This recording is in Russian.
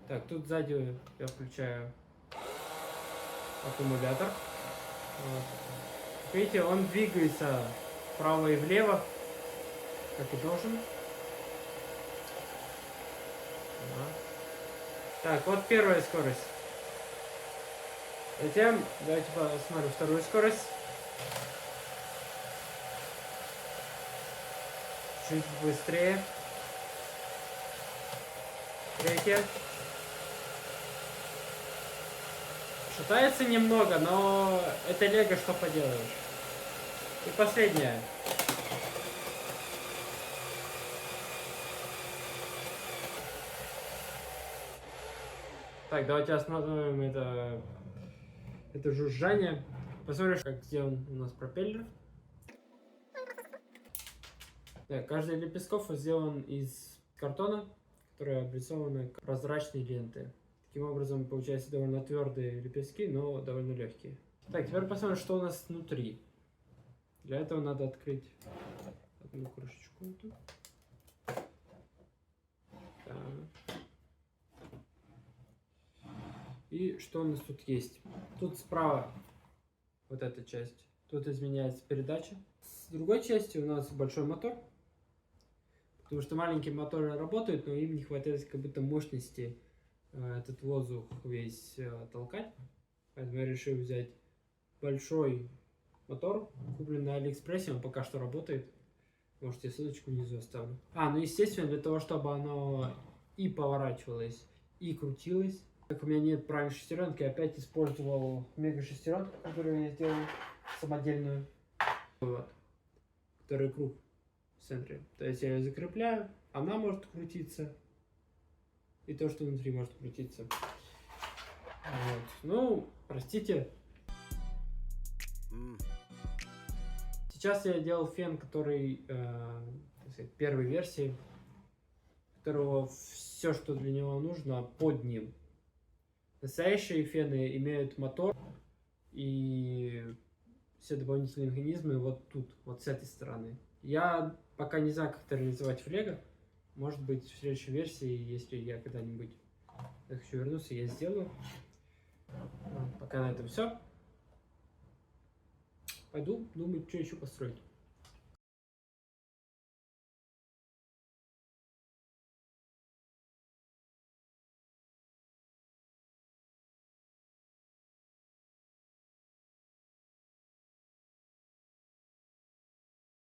Так, тут сзади я включаю аккумулятор. Вот. Видите, он двигается вправо и влево, как и должен. Да. Так, вот первая скорость. Затем, давайте посмотрим вторую скорость. Чуть быстрее. Третья. Шатается немного, но это лего, что поделаешь. И последняя. Так, давайте остановим это жужжание. Посмотрим, как сделан у нас пропеллер. Да, каждый лепестков сделан из картона, который обрисованы прозрачной лентой. Таким образом, получается довольно твердые лепестки, но довольно легкие. Так, теперь посмотрим, что у нас внутри. Для этого надо открыть одну крышечку. Так. И что у нас тут есть? Тут справа вот эта часть. Тут изменяется передача. С другой части у нас большой мотор. Потому что маленькие моторы работают, но им не хватает как будто мощности этот воздух весь толкать. Поэтому я решил взять большой мотор, купленный на Алиэкспрессе, он пока что работает. Можете ссылочку внизу оставлю. Ну естественно, для того, чтобы оно и поворачивалось, и крутилось. Как у меня нет правильной шестеренки, я опять использовал мега шестеренку, которую я сделал самодельную. Вот. Второй круг в центре. То есть я ее закрепляю, она может крутиться. И то, что внутри может крутиться. Вот. Ну, простите. Сейчас я делал фен, который первой версии, которого все, что для него нужно, под ним. Настоящие фены имеют мотор и все дополнительные механизмы вот тут, вот с этой стороны. Я пока не знаю, как это реализовать в Лего. Может быть, в следующей версии, если я когда-нибудь хочу вернуться, я сделаю. Пока на этом все. Пойду думать, что еще построить.